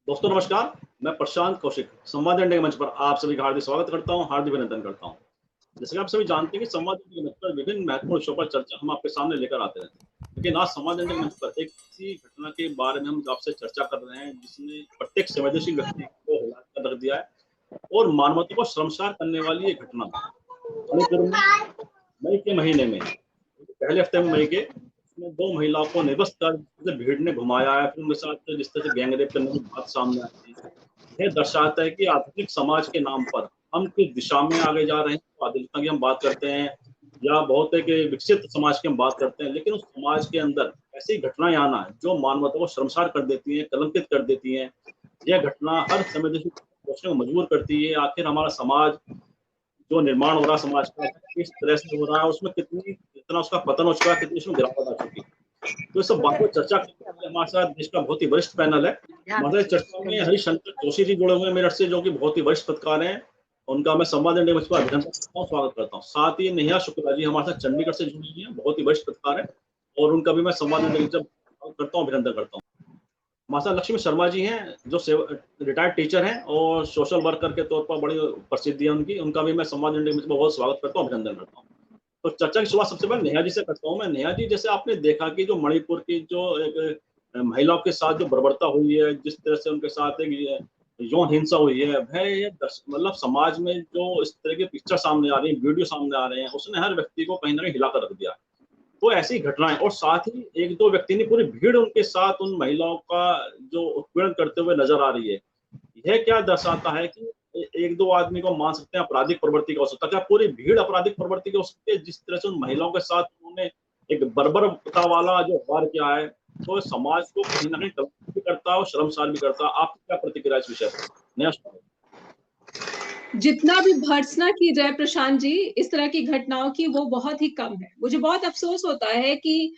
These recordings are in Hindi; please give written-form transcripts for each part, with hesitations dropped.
दोस्तों नमस्कार। मैं प्रशांत कौशिक संवाद इंडिया के मंच पर आप सभी का हार्दिक स्वागत करता हूं, हार्दिक अभिनंदन करता हूं। जैसे कि आप सभी जानते हैं कि संवाद इंडिया के मंच पर विभिन्न महत्वपूर्ण विषयों पर चर्चा हम आपके सामने लेकर आते रहते हैं। लेकिन आज संवाद इंडिया के मंच पर एक ऐसी घटना के बारे में हम आपसे चर्चा कर रहे हैं जिसने प्रत्येक संवेदनशील व्यक्ति को हिला कर रख दिया है और मानवता को शर्मसार करने वाली ये घटना मणिपुर में मई के महीने में पहले हफ्ते में मई के उसमें 2 महिलाओं को निर्वस्त्र कर जैसे भीड़ ने घुमाया है, फिर उनके साथ जिस तरह से गैंगरेप करने की बात सामने आई है, यह दर्शाता है कि आधुनिक समाज के नाम पर हम किस दिशा में आगे जा रहे हैं। तो आधुनिकता की हम बात करते हैं या बहुत एक विकसित समाज की हम बात करते हैं, लेकिन उस समाज के अंदर ऐसी घटनाएं आना है जो मानवता को शर्मसार कर देती हैं, कलंकित कर देती हैं। यह घटना हर संवेदनशील सोचने को मजबूर करती है, आखिर हमारा समाज जो निर्माण हो रहा है समाज का किस तरह से हो रहा है, उसमें कितना उसका पतन हो चुका है, कितनी उसमें गिरावट आ चुकी है। तो इस सब बातों पर चर्चा करने के लिए हमारे साथ देश का बहुत ही वरिष्ठ पैनल है। हमारे साथ चर्चा में हरिशंकर जोशी जी जुड़े हुए हैं मेरठ से, जो कि बहुत ही वरिष्ठ पत्रकार हैं। उनका मैं संवाद इंडिया मंच पर अभिनंदन करता हूँ, स्वागत करता हूँ। साथ ही नेहा शुक्ला जी हमारे साथ चंडीगढ़ से जुड़ी हुई हैं, बहुत ही वरिष्ठ पत्रकार है और उनका भी मैं संवाद इंडिया मंच पर स्वागत करता हूँ, अभिनंदन करता हूँ। हमारे साथ लक्ष्मी शर्मा जी हैं जो रिटायर्ड टीचर हैं और सोशल वर्कर के तौर पर बड़ी प्रसिद्धि है उनकी। उनका भी मैं संवाद इंडिया मंच पर बहुत स्वागत करता हूँ, अभिनंदन करता हूँ। तो चर्चा की शुरुआत सबसे पहले नेहा जी से करता हूँ मैं। नेहा जी, जैसे आपने देखा कि जो मणिपुर की जो एक महिलाओं के साथ जो बर्बरता हुई है, जिस तरह से उनके साथ एक यौन हिंसा हुई है, भय मतलब समाज में जो इस तरह की पिक्चर सामने आ रही है, वीडियो सामने आ रहे हैं, उसने हर व्यक्ति को कहीं ना कहीं हिला कर रख दिया है। तो ऐसी घटनाएं और साथ ही एक दो व्यक्ति ने पूरी भीड़ उनके साथ उन महिलाओं का जो उत्पीड़न करते हुए नजर आ रही है, यह क्या दर्शाता है कि एक दो आदमी को मान सकते हैं आपराधिक प्रवृत्ति का हो सकता है, क्या पूरी भीड़ आपराधिक प्रवृत्ति की हो सकती है? जिस तरह से उन महिलाओं के साथ उन्होंने एक बर्बरता वाला जो वार किया है, तो समाज को कहीं ना कहीं कलंकित भी करता है और शर्मसार भी करता है। आपकी क्या प्रतिक्रिया इस विषय पर? नया जितना भी भर्त्सना की जाए प्रशांत जी इस तरह की घटनाओं की, वो बहुत ही कम है। मुझे बहुत अफसोस होता है कि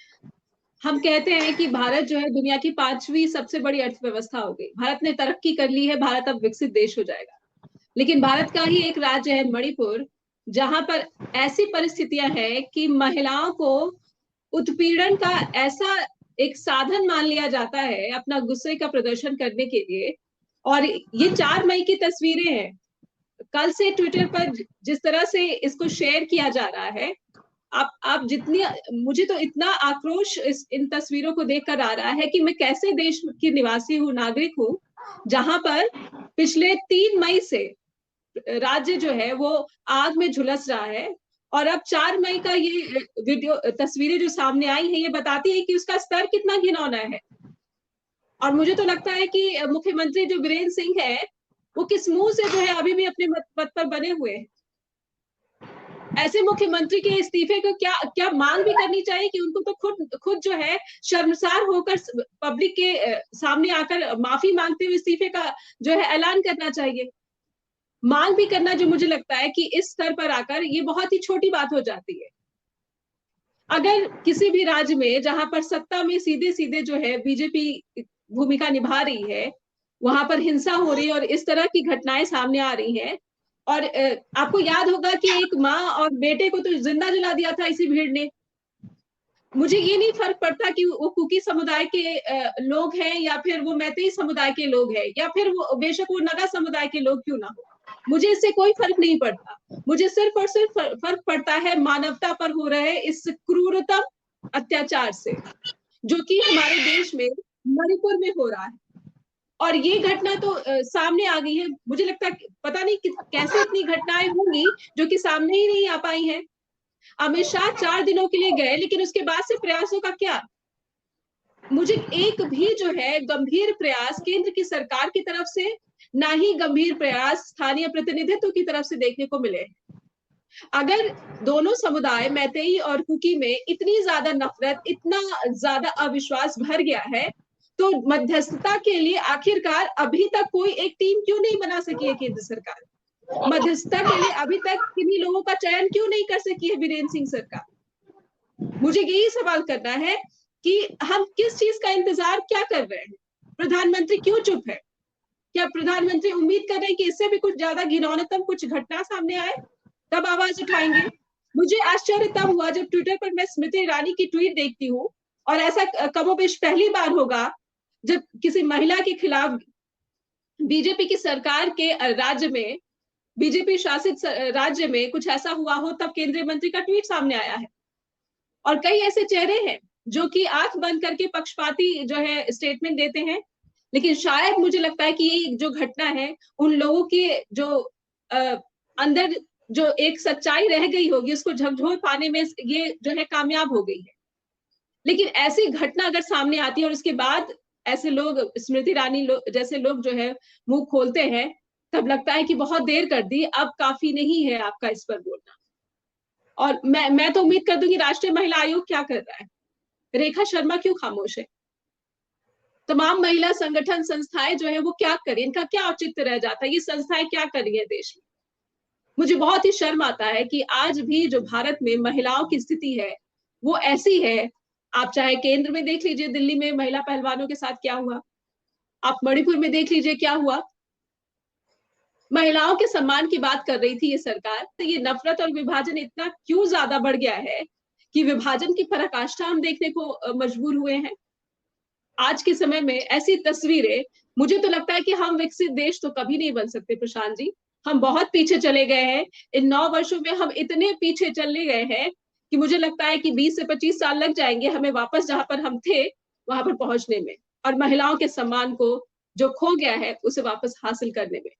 हम कहते हैं कि भारत जो है दुनिया की 5वीं सबसे बड़ी अर्थव्यवस्था हो गई, भारत ने तरक्की कर ली है, भारत अब विकसित देश हो जाएगा। लेकिन भारत का ही एक राज्य है मणिपुर, जहां पर ऐसी परिस्थितियां हैं कि महिलाओं को उत्पीड़न का ऐसा एक साधन मान लिया जाता है अपना गुस्से का प्रदर्शन करने के लिए। और ये 4 मई की तस्वीरें हैं। कल से ट्विटर पर जिस तरह से इसको शेयर किया जा रहा है, आप जितनी, मुझे तो इतना आक्रोश इन तस्वीरों को देखकर आ रहा है कि मैं कैसे देश की निवासी हूँ, नागरिक हूँ, जहां पर पिछले 3 मई से राज्य जो है वो आग में झुलस रहा है। और अब 4 मई का ये वीडियो तस्वीरें जो सामने आई है, ये बताती है कि उसका स्तर कितना घिनौना है। और मुझे तो लगता है कि मुख्यमंत्री जो वीरेंद्र सिंह है, वो किस मुंह से जो है अभी भी अपने पद पर बने हुए हैं। ऐसे मुख्यमंत्री के इस्तीफे को क्या क्या मांग भी करनी चाहिए कि उनको तो खुद जो है शर्मसार होकर पब्लिक के सामने आकर माफी मांगते हुए इस्तीफे का जो है ऐलान करना चाहिए। मांग भी करना, जो मुझे लगता है कि इस स्तर पर आकर ये बहुत ही छोटी बात हो जाती है। अगर किसी भी राज्य में जहां पर सत्ता में सीधे सीधे जो है बीजेपी भूमिका निभा रही है, वहां पर हिंसा हो रही है और इस तरह की घटनाएं सामने आ रही हैं, और आपको याद होगा कि एक माँ और बेटे को तो जिंदा जला दिया था इसी भीड़ ने। मुझे ये नहीं फर्क पड़ता कि वो कुकी समुदाय के लोग हैं या फिर वो मैतेई समुदाय के लोग हैं या फिर वो बेशक वो नगा समुदाय के लोग क्यों ना हो, मुझे इससे कोई फर्क नहीं पड़ता। मुझे सिर्फ और सिर्फ फर्क पड़ता है मानवता पर हो रहे इस क्रूरतम अत्याचार से, जो कि हमारे देश में मणिपुर में हो रहा है। और ये घटना तो सामने आ गई है। मुझे लगता है पता नहीं कैसे इतनी घटनाएं होंगी जो कि सामने ही नहीं आ पाई हैं। अमित शाह 4 दिनों के लिए गए, लेकिन उसके बाद से प्रयासों का क्या? मुझे एक भी जो है गंभीर प्रयास केंद्र की सरकार की तरफ से, ना ही गंभीर प्रयास स्थानीय प्रतिनिधित्व की तरफ से देखने को मिले। अगर दोनों समुदाय मैतेई और कुकी में इतनी ज्यादा नफरत, इतना ज्यादा अविश्वास भर गया है, तो मध्यस्थता के लिए आखिरकार अभी तक कोई एक टीम क्यों नहीं बना सकी है केंद्र सरकार? मध्यस्थता के लिए अभी तक किन्हीं लोगों का चयन क्यों नहीं कर सकी है वीरेंद्र सिंह सरकार? मुझे यही सवाल करना है कि हम किस चीज का इंतजार क्या कर रहे हैं? प्रधानमंत्री क्यों चुप है? क्या प्रधानमंत्री उम्मीद कर रहे हैं कि इससे भी कुछ ज्यादा घिनौनातम कुछ घटना सामने आए, तब आवाज उठाएंगे? मुझे आश्चर्य तब हुआ जब ट्विटर पर मैं स्मृति ईरानी की ट्वीट देखती हूँ, और ऐसा कमोबेश पहली बार होगा जब किसी महिला के खिलाफ बीजेपी की सरकार के राज्य में, बीजेपी शासित राज्य में कुछ ऐसा हुआ हो तब केंद्रीय मंत्री का ट्वीट सामने आया है। और कई ऐसे चेहरे हैं जो कि आंख बंद करके पक्षपाती जो है स्टेटमेंट देते हैं, लेकिन शायद मुझे लगता है कि ये जो घटना है उन लोगों के जो अंदर जो एक सच्चाई रह गई होगी उसको झकझोर पाने में ये जो है कामयाब हो गई है। लेकिन ऐसी घटना अगर सामने आती है और उसके बाद ऐसे लोग, स्मृति ईरानी जैसे लोग जो है मुंह खोलते हैं, तब लगता है कि बहुत देर कर दी, अब काफी नहीं है आपका इस पर बोलना। और मैं तो उम्मीद कर दूंगी राष्ट्रीय महिला आयोग क्या कर रहा है, रेखा शर्मा क्यों खामोश है, तमाम महिला संगठन संस्थाएं जो है वो क्या करें, इनका क्या औचित्य रह जाता है, ये संस्थाएं क्या कर रही है देश में। मुझे बहुत ही शर्म आता है कि आज भी जो भारत में महिलाओं की स्थिति है वो ऐसी है। आप चाहे केंद्र में देख लीजिए, दिल्ली में महिला पहलवानों के साथ क्या हुआ, आप मणिपुर में देख लीजिए क्या हुआ। महिलाओं के सम्मान की बात कर रही थी ये सरकार, तो ये नफरत और विभाजन इतना क्यों ज्यादा बढ़ गया है कि विभाजन की पराकाष्ठा हम देखने को मजबूर हुए हैं। आज के समय में ऐसी तस्वीरें, मुझे तो लगता है कि हम विकसित देश तो कभी नहीं बन सकते प्रशांत जी, हम बहुत पीछे चले गए हैं। इन 9 वर्षों में हम इतने पीछे चले गए हैं कि मुझे लगता है कि 20 से 25 साल लग जाएंगे हमें वापस जहां पर हम थे वहां पर पहुंचने में, और महिलाओं के सम्मान को जो खो गया है उसे वापस हासिल करने में।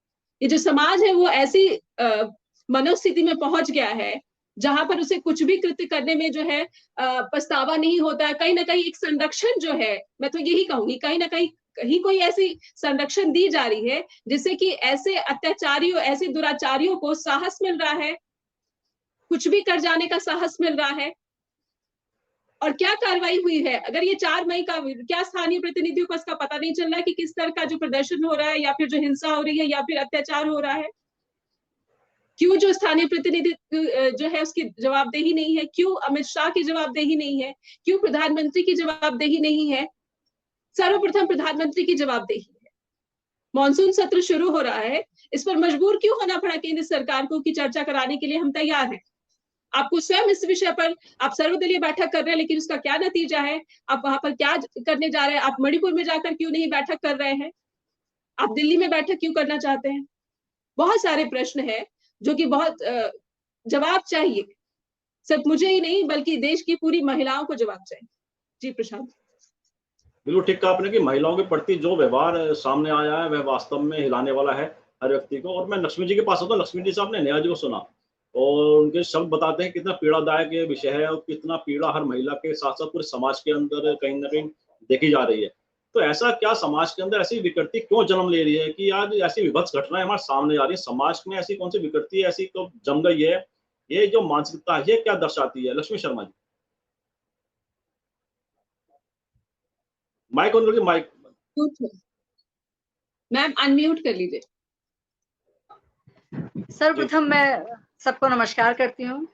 ये जो समाज है वो ऐसी मनोस्थिति में पहुंच गया है जहां पर उसे कुछ भी कृत्य करने में जो है पछतावा नहीं होता है। कहीं ना कहीं एक संरक्षण जो है, मैं तो यही कहूंगी, कहीं ना कहीं कोई ऐसी संरक्षण दी जा रही है जिससे कि ऐसे अत्याचारियों, ऐसे दुराचारियों को साहस मिल रहा है, कुछ भी कर जाने का साहस मिल रहा है। और क्या कार्रवाई हुई है, अगर ये 4 मई का, क्या स्थानीय प्रतिनिधियों को इसका पता नहीं चल रहा है कि किस तरह का जो प्रदर्शन हो रहा है या फिर जो हिंसा हो रही है या फिर अत्याचार हो रहा है? क्यों जो स्थानीय प्रतिनिधि जो है उसकी जवाबदेही नहीं है? क्यों अमित शाह की जवाबदेही नहीं है? क्यों प्रधानमंत्री की जवाबदेही नहीं है? सर्वप्रथम प्रधानमंत्री की जवाबदेही है। मॉनसून सत्र शुरू हो रहा है, इस पर मजबूर क्यों होना पड़ा केंद्र सरकार को कि चर्चा कराने के लिए हम तैयार हैं। आपको स्वयं इस विषय पर, आप सर्वदलीय बैठक कर रहे हैं लेकिन उसका क्या नतीजा है, आप वहां पर क्या करने जा रहे हैं, आप मणिपुर में जाकर क्यों नहीं बैठक कर रहे हैं, आप दिल्ली में बैठक क्यों करना चाहते हैं? बहुत सारे प्रश्न हैं जो कि बहुत जवाब चाहिए, सिर्फ मुझे ही नहीं बल्कि देश की पूरी महिलाओं को जवाब चाहिए। जी प्रशांत। बिल्कुल ठीक कहा आपने कि महिलाओं के प्रति जो व्यवहार सामने आया है वह वास्तव में हिलाने वाला है हर व्यक्ति को। और मैं लक्ष्मी जी के पास होता हूँ, लक्ष्मी जी साहब ने नेहा जी को सुना और उनके शब्द बताते हैं कितना पीड़ादायक ये विषय है और कितना पीड़ा हर महिला के साथ साथ पूरे समाज के अंदर कहीं ना कहीं देखी जा रही है। तो ऐसा क्या समाज के अंदर ऐसी विकृति क्यों जन्म ले रही है कि आज ऐसी विभत्स घटनाएं हमारे सामने आ रही है? समाज में ऐसी कौन सी विकृति ऐसी तो जम गई है? ये जो मानसिकता है ये क्या दर्शाती है? लक्ष्मी शर्मा जी, माइक ऑन करके, माइक। मैम अनम्यूट कर लीजिए। सर्वप्रथम मैं सबको नमस्कार करती हूँ।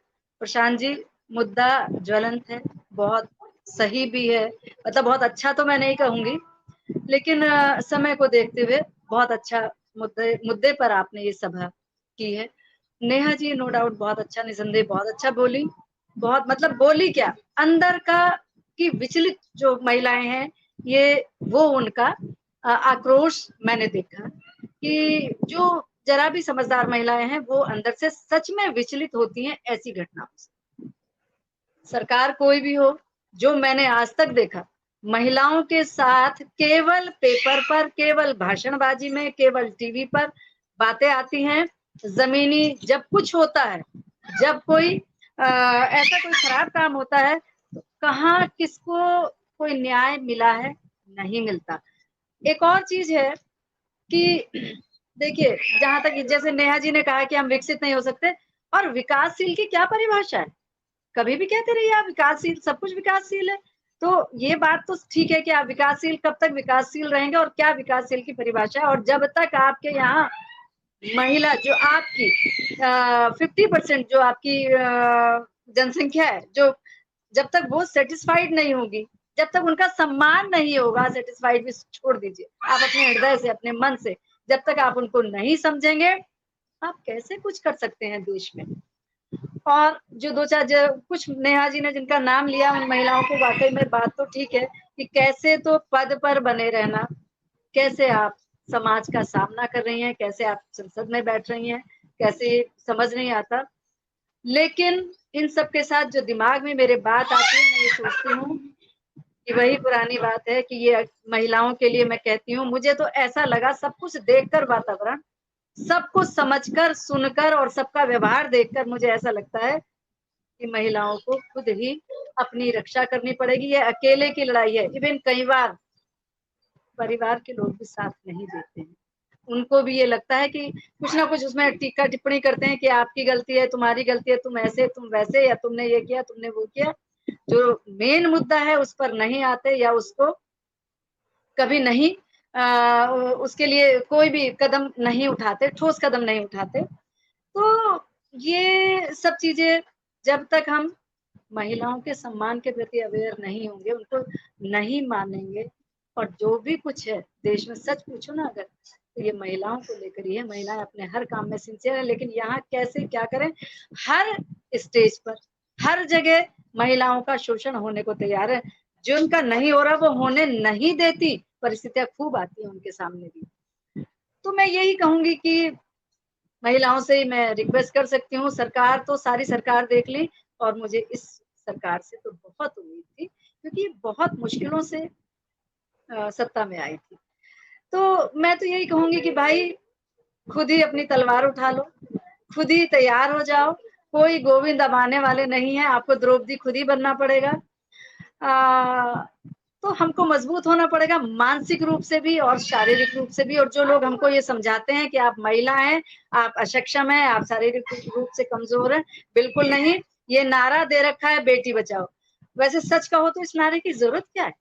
प्रशांत जी, मुद्दा ज्वलंत है, बहुत सही भी है, मतलब बहुत अच्छा तो मैं नहीं कहूंगी, लेकिन समय को देखते हुए बहुत अच्छा मुद्दे पर आपने ये सभा की है। नेहा जी नो डाउट बहुत अच्छा, निसंदेह बहुत अच्छा बोली, बहुत मतलब बोली क्या, अंदर का कि विचलित जो महिलाएं हैं ये वो उनका आक्रोश मैंने देखा कि जो जरा भी समझदार महिलाएं हैं वो अंदर से सच में विचलित होती हैं ऐसी घटनाओं से। सरकार कोई भी हो, जो मैंने आज तक देखा, महिलाओं के साथ केवल पेपर पर, केवल भाषणबाजी में, केवल टीवी पर बातें आती हैं। जमीनी जब कुछ होता है, जब कोई ऐसा कोई खराब काम होता है तो कहाँ किसको कोई न्याय मिला है, नहीं मिलता। एक और चीज है कि देखिए, जहां तक जैसे नेहा जी ने कहा कि हम विकसित नहीं हो सकते, और विकासशील की क्या परिभाषा है? कभी भी कहते रहिए आप विकासशील, सब कुछ विकासशील है, तो ये बात तो ठीक है कि आप विकासशील, कब तक विकासशील रहेंगे और क्या विकासशील की परिभाषा है? और जब तक आपके यहाँ महिला जो आपकी 50% जो आपकी जनसंख्या है, जो जब तक वो सेटिस्फाइड नहीं होगी, जब तक उनका सम्मान नहीं होगा, सेटिस्फाइड भी छोड़ दीजिए, आप अपने हृदय से, अपने मन से जब तक आप उनको नहीं समझेंगे, आप कैसे कुछ कर सकते हैं देश में? और जो दो चार कुछ नेहा जी ने जिनका नाम लिया, उन महिलाओं को वाकई में बात तो ठीक है कि कैसे तो पद पर बने रहना, कैसे आप समाज का सामना कर रही हैं, कैसे आप संसद में बैठ रही हैं, कैसे समझ नहीं आता। लेकिन इन सब के साथ जो दिमाग में मेरे बात आती है, मैं ये सोचती हूँ कि वही पुरानी बात है कि ये महिलाओं के लिए मैं कहती हूँ, मुझे तो ऐसा लगा सब कुछ देखकर, वातावरण सब कुछ समझकर, सुनकर और सबका व्यवहार देखकर मुझे ऐसा लगता है कि महिलाओं को खुद ही अपनी रक्षा करनी पड़ेगी। ये अकेले की लड़ाई है। इवन कई बार परिवार के लोग भी साथ नहीं देते हैं, उनको भी ये लगता है कि कुछ ना कुछ उसमें टीका टिप्पणी करते हैं कि आपकी गलती है, तुम्हारी गलती है, तुम ऐसे तुम वैसे, या तुमने ये किया, तुमने वो किया। जो मेन मुद्दा है उस पर नहीं आते, या उसको कभी नहीं उसके लिए कोई भी कदम नहीं उठाते, ठोस कदम नहीं उठाते। तो ये सब चीजें जब तक हम महिलाओं के सम्मान के प्रति अवेयर नहीं होंगे, उनको नहीं मानेंगे, और जो भी कुछ है देश में, सच पूछो ना अगर, तो ये महिलाओं को लेकर ही है। महिलाएं अपने हर काम में सिंसियर है, लेकिन यहाँ कैसे क्या करें, हर स्टेज पर, हर जगह महिलाओं का शोषण होने को तैयार है। जो उनका नहीं हो रहा वो होने नहीं देती, परिस्थितियां खूब आती है उनके सामने भी। तो मैं यही कहूंगी कि महिलाओं से ही मैं रिक्वेस्ट कर सकती हूँ। सरकार तो सारी सरकार देख ली, और मुझे इस सरकार से तो बहुत उम्मीद थी, क्योंकि बहुत मुश्किलों से सत्ता में आई थी। तो मैं तो यही कहूंगी कि भाई खुद ही अपनी तलवार उठा लो, खुद ही तैयार हो जाओ, कोई गोविंद अमाने वाले नहीं है, आपको द्रौपदी खुद ही बनना पड़ेगा। तो हमको मजबूत होना पड़ेगा, मानसिक रूप से भी और शारीरिक रूप से भी। और जो लोग हमको ये समझाते हैं कि आप महिला हैं, आप अक्षम हैं, आप शारीरिक रूप से कमजोर हैं, बिल्कुल नहीं। ये नारा दे रखा है बेटी बचाओ, वैसे सच कहो तो इस नारे की जरूरत क्या है?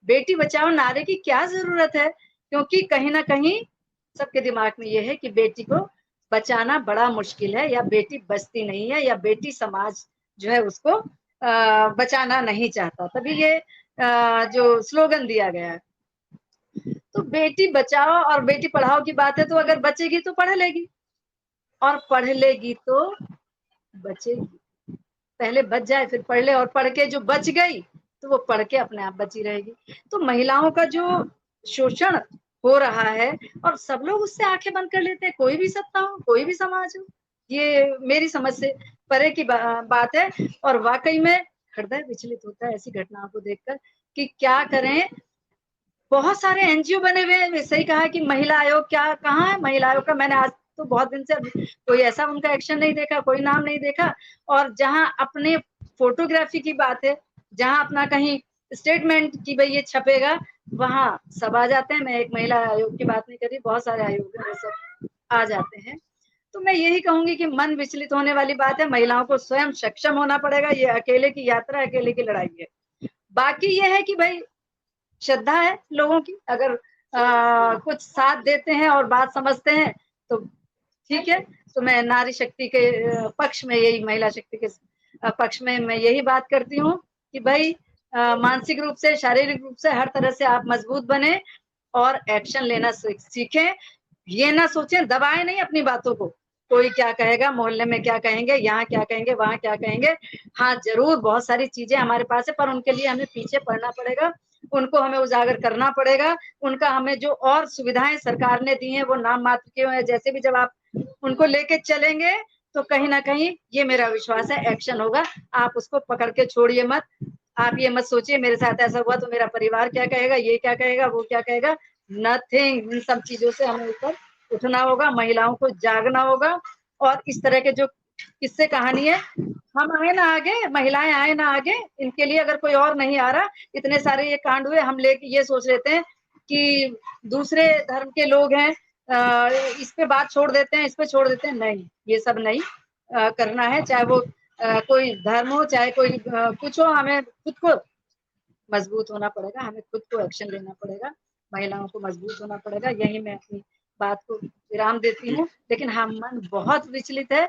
बेटी बचाओ नारे की क्या जरूरत है? क्योंकि कहीं ना कहीं सबके दिमाग में ये है कि बेटी को बचाना बड़ा मुश्किल है, या बेटी बचती नहीं है, या बेटी समाज जो है उसको बचाना नहीं चाहता, तभी ये जो स्लोगन दिया गया है। तो बेटी बचाओ और बेटी पढ़ाओ की बात है, तो अगर बचेगी तो पढ़ लेगी, और पढ़ लेगी तो बचेगी। पहले बच जाए फिर पढ़ ले, और पढ़ के जो बच गई तो वो पढ़ के अपने आप बची रहेगी। तो महिलाओं का जो शोषण हो रहा है, और सब लोग उससे आंखें बंद कर लेते हैं, कोई भी सत्ता हो, कोई भी समाज हो, ये मेरी समझ से परे की बात है। और वाकई में हृदय विचलित होता है ऐसी घटनाओं को देखकर कि क्या करें। बहुत सारे एनजीओ बने हुए हैं, सही कहा कि महिला आयोग, क्या कहाँ है महिला आयोग का? मैंने आज तो बहुत दिन से कोई ऐसा उनका एक्शन नहीं देखा, कोई नाम नहीं देखा। और जहां अपने फोटोग्राफी की बात है, जहां अपना कहीं स्टेटमेंट की भाई ये छपेगा, वहां सब आ जाते हैं। मैं एक महिला आयोग की बात नहीं कर रही, बहुत सारे आयोग हैं, सब आ जाते हैं। तो मैं यही कहूंगी कि मन विचलित होने वाली बात है, महिलाओं को स्वयं सक्षम होना पड़ेगा। ये अकेले की यात्रा, अकेले की लड़ाई है। बाकी ये है कि भाई श्रद्धा है लोगों की, अगर कुछ साथ देते हैं और बात समझते हैं तो ठीक है। तो मैं नारी शक्ति के पक्ष में, यही महिला शक्ति के पक्ष में मैं यही बात करती हूँ कि भाई मानसिक रूप से, शारीरिक रूप से, हर तरह से आप मजबूत बने और एक्शन लेना सीखें। ये ना सोचें, दबाएं नहीं अपनी बातों को, कोई क्या कहेगा, मोहल्ले में क्या कहेंगे, यहाँ क्या कहेंगे, वहां क्या कहेंगे। हाँ जरूर बहुत सारी चीजें हमारे पास है, पर उनके लिए हमें पीछे पड़ना पड़ेगा, उनको हमें उजागर करना पड़ेगा। उनका हमें जो और सुविधाएं सरकार ने दी हैं वो नाम मात्र के हैं। जैसे भी जब आप उनको लेके चलेंगे तो कहीं ना कहीं, ये मेरा विश्वास है, एक्शन होगा। आप उसको पकड़ के छोड़िए मत। आप ये मत सोचिए मेरे साथ ऐसा हुआ तो मेरा परिवार क्या कहेगा, ये क्या कहेगा, वो क्या कहेगा। नथिंग। इन सब चीजों से हमें ऊपर उठना होगा, महिलाओं को जागना होगा। और इस तरह के जो किस्से कहानी है, हम आए ना आगे, महिलाएं आए ना आगे, इनके लिए अगर कोई और नहीं आ रहा। इतने सारे ये कांड हुए, हम लेके ये सोच लेते हैं कि दूसरे धर्म के लोग हैं, इस पे बात छोड़ देते हैं, इस पे छोड़ देते हैं। नहीं, ये सब नहीं करना है। चाहे वो कोई धर्म हो, चाहे कोई कुछ हो, हमें खुद को मजबूत होना पड़ेगा, हमें खुद को एक्शन लेना पड़ेगा, महिलाओं को मजबूत होना पड़ेगा। यही मैं अपनी बात को विराम देती हूँ। लेकिन हाँ, मन बहुत विचलित है।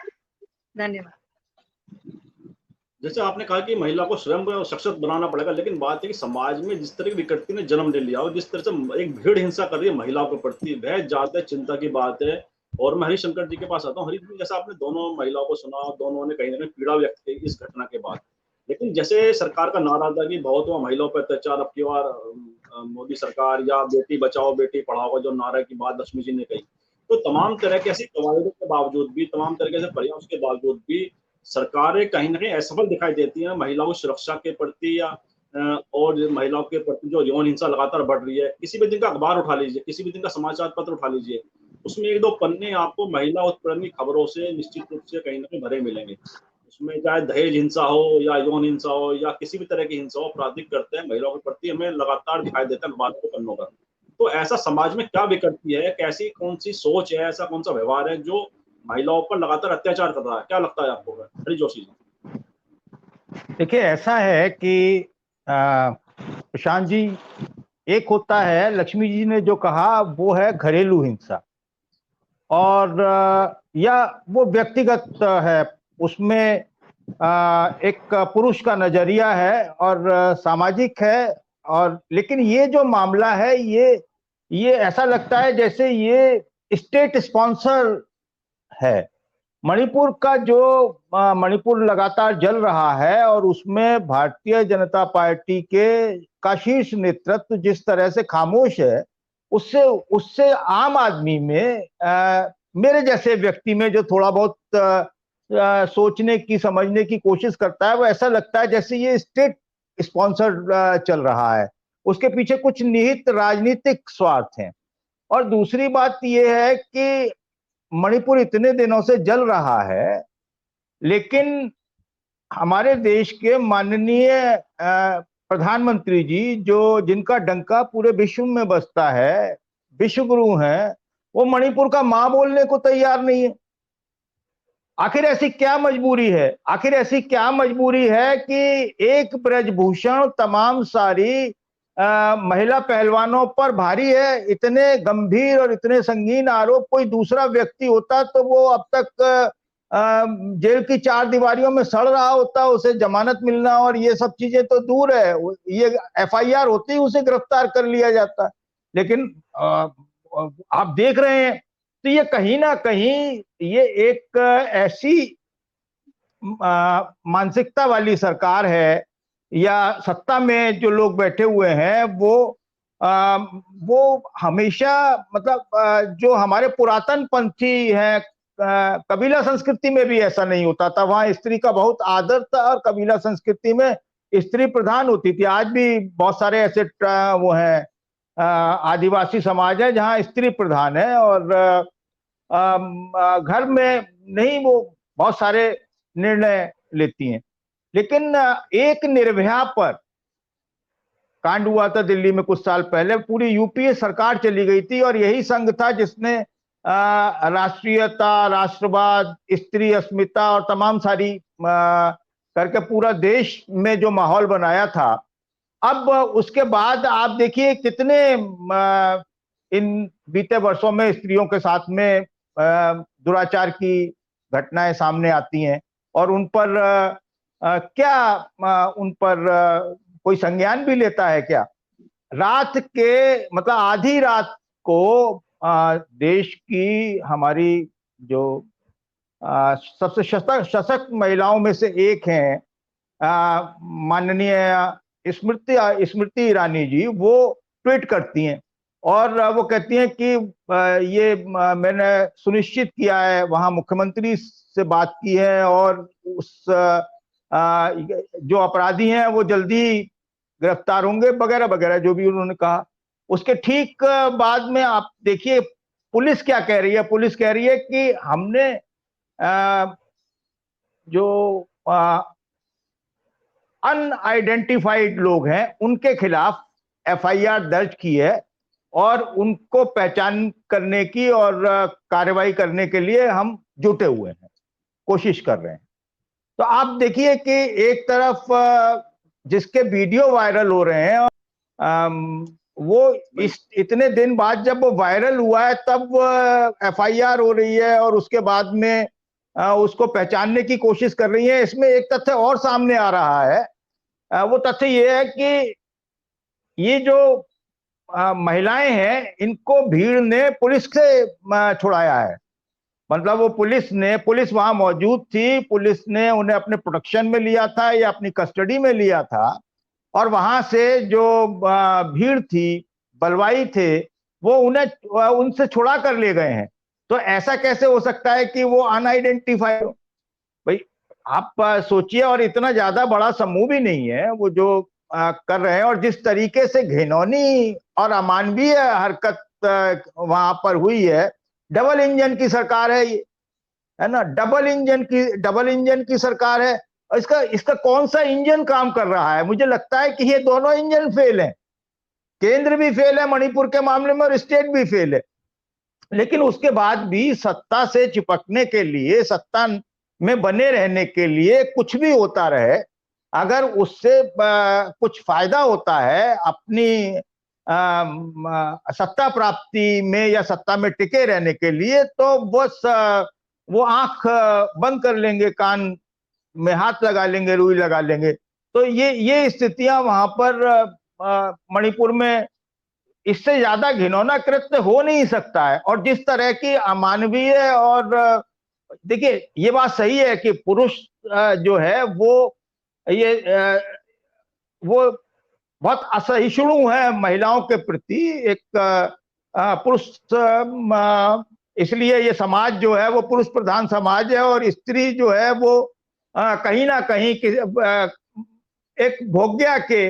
धन्यवाद। जैसे आपने कहा कि महिला को स्वयं को सशक्त बनाना पड़ेगा, लेकिन बात है कि समाज में जिस तरह की विकृति ने जन्म ले लिया और जिस तरह से एक भीड़ हिंसा कर रही है महिलाओं के प्रति, वह ज्यादा चिंता की बात है। और मैं हरिशंकर जी के पास आता हूँ। हरीश जी, जैसा आपने दोनों महिलाओं को सुना, दोनों ने कहीं ना कहीं पीड़ा व्यक्त की इस घटना के बाद, लेकिन जैसे सरकार का नारा था कि बहुत हुआ महिलाओं पर अत्याचार, अब की बार मोदी सरकार या बेटी बचाओ बेटी पढ़ाओ का जो नारा की बात लक्ष्मी जी ने कही, तो तमाम तरह की ऐसी कवायदों के बावजूद भी, तमाम तरह के प्रयास के बावजूद भी सरकारें कहीं ना कहीं असफल दिखाई देती हैं महिलाओं की सुरक्षा के प्रति, या और महिलाओं के प्रति जो यौन हिंसा लगातार बढ़ रही है। किसी भी दिन का अखबार उठा लीजिए, किसी भी दिन का समाचार पत्र उठा लीजिए, उसमें एक दो पन्ने आपको महिला उत्पीड़न की खबरों से निश्चित रूप से कहीं ना कहीं भरे मिलेंगे। उसमें चाहे दहेज हिंसा हो या यौन हिंसा हो या किसी भी तरह की हिंसा हो, आपराधिक करते हैं महिलाओं के प्रति हमें लगातार दिखाई देता है अखबार के पन्नों पर। तो ऐसा समाज में क्या विकृति है, कैसी कौन सी सोच है, ऐसा कौन सा व्यवहार है जो महिलाओं पर लगातार अत्याचार कर रहा है? क्या लगता है आपको हरी जोशी जी? देखिए, ऐसा है कि प्रशांत जी, एक होता है, लक्ष्मी जी ने जो कहा वो है घरेलू हिंसा, और या वो व्यक्तिगत है, उसमें एक पुरुष का नजरिया है और सामाजिक है। और लेकिन ये जो मामला है, ये ऐसा लगता है जैसे ये स्टेट स्पॉन्सर है। मणिपुर का जो मणिपुर लगातार जल रहा है और उसमें भारतीय जनता पार्टी का शीर्ष नेतृत्व जिस तरह से खामोश है, उससे आम आदमी में, मेरे जैसे व्यक्ति में जो थोड़ा बहुत सोचने की समझने की कोशिश करता है, वो ऐसा लगता है जैसे ये स्टेट स्पॉन्सर चल रहा है, उसके पीछे कुछ निहित राजनीतिक स्वार्थ हैं। और दूसरी बात ये है कि मणिपुर इतने दिनों से जल रहा है, लेकिन हमारे देश के माननीय प्रधानमंत्री जी, जिनका डंका पूरे विश्व में बजता है, विश्व गुरु हैं, वो मणिपुर का मां बोलने को तैयार नहीं है। आखिर ऐसी क्या मजबूरी है? आखिर ऐसी क्या मजबूरी है कि एक ब्रजभूषण तमाम सारी महिला पहलवानों पर भारी है? इतने गंभीर और इतने संगीन आरोप कोई दूसरा व्यक्ति होता तो वो अब तक जेल की चार दीवारियों में सड़ रहा होता, उसे जमानत मिलना और ये सब चीजें तो दूर है, ये FIR होती, उसे गिरफ्तार कर लिया जाता। लेकिन आप देख रहे हैं, तो ये कहीं ना कहीं ये एक ऐसी मानसिकता वाली सरकार है, या सत्ता में जो लोग बैठे हुए हैं वो हमेशा, मतलब जो हमारे पुरातन पंथी हैं, कबीला संस्कृति में भी ऐसा नहीं होता था, वहां स्त्री का बहुत आदर था और कबीला संस्कृति में स्त्री प्रधान होती थी। आज भी बहुत सारे ऐसे वो हैं, आदिवासी समाज है जहां स्त्री प्रधान है, और घर में नहीं वो बहुत सारे निर्णय लेती हैं। लेकिन एक निर्भया पर कांड हुआ था दिल्ली में कुछ साल पहले, पूरी UPA सरकार चली गई थी, और यही संघ था जिसने राष्ट्रीयता, राष्ट्रवाद, स्त्री अस्मिता और तमाम सारी करके पूरा देश में जो माहौल बनाया था। अब उसके बाद आप देखिए कितने इन बीते वर्षों में स्त्रियों के साथ में दुराचार की घटनाएं सामने आती हैं, और उन पर उन पर कोई संज्ञान भी लेता है क्या? रात के, मतलब आधी रात को देश की हमारी जो सबसे सशक्त महिलाओं में से एक हैं, माननीय स्मृति ईरानी जी, वो ट्वीट करती हैं और वो कहती हैं कि ये मैंने सुनिश्चित किया है, वहां मुख्यमंत्री से बात की है, और उस जो अपराधी हैं वो जल्दी गिरफ्तार होंगे, वगैरह वगैरह जो भी उन्होंने कहा। उसके ठीक बाद में आप देखिए पुलिस क्या कह रही है। पुलिस कह रही है कि हमने जो अनआइडेंटिफाइड लोग हैं उनके खिलाफ FIR दर्ज की है, और उनको पहचान करने की और कार्रवाई करने के लिए हम जुटे हुए हैं, कोशिश कर रहे हैं। तो आप देखिए कि एक तरफ जिसके वीडियो वायरल हो रहे हैं, वो इतने दिन बाद जब वो वायरल हुआ है तब FIR हो रही है, और उसके बाद में उसको पहचानने की कोशिश कर रही है। इसमें एक तथ्य और सामने आ रहा है, वो तथ्य ये है कि ये जो महिलाएं हैं, इनको भीड़ ने पुलिस से छुड़ाया है। मतलब वो पुलिस वहां मौजूद थी, पुलिस ने उन्हें अपने प्रोटेक्शन में लिया था या अपनी कस्टडी में लिया था, और वहां से जो भीड़ थी, बलवाई थे, वो उन्हें उनसे छुड़ा कर ले गए हैं। तो ऐसा कैसे हो सकता है कि वो अनआइडेंटिफाइड हो? भाई आप सोचिए, और इतना ज्यादा बड़ा समूह भी नहीं है वो जो कर रहे हैं। और जिस तरीके से घिनौनी और अमानवीय हरकत वहां पर हुई है, डबल इंजन की सरकार है ये, है ना, डबल इंजन की सरकार है। और इसका कौन सा इंजन काम कर रहा है? मुझे लगता है कि ये दोनों इंजन फेल हैं। केंद्र भी फेल है मणिपुर के मामले में और स्टेट भी फेल है। लेकिन उसके बाद भी सत्ता से चिपकने के लिए, सत्ता में बने रहने के लिए कुछ भी होता रहे, अगर उससे कुछ फायदा होता है अपनी सत्ता प्राप्ति में या सत्ता में टिके रहने के लिए, तो बस वो आंख बंद कर लेंगे, कान में हाथ लगा लेंगे, रुई लगा लेंगे। तो ये स्थितियां वहां पर मणिपुर में इससे ज्यादा घिनौना कृत्य हो नहीं सकता है। और जिस तरह की अमानवीय, और देखिए ये बात सही है कि पुरुष जो है वो बहुत असहिष्णु है महिलाओं के प्रति। एक पुरुष, इसलिए ये समाज जो है वो पुरुष प्रधान समाज है, और स्त्री जो है वो कहीं ना कहीं एक भोग्या के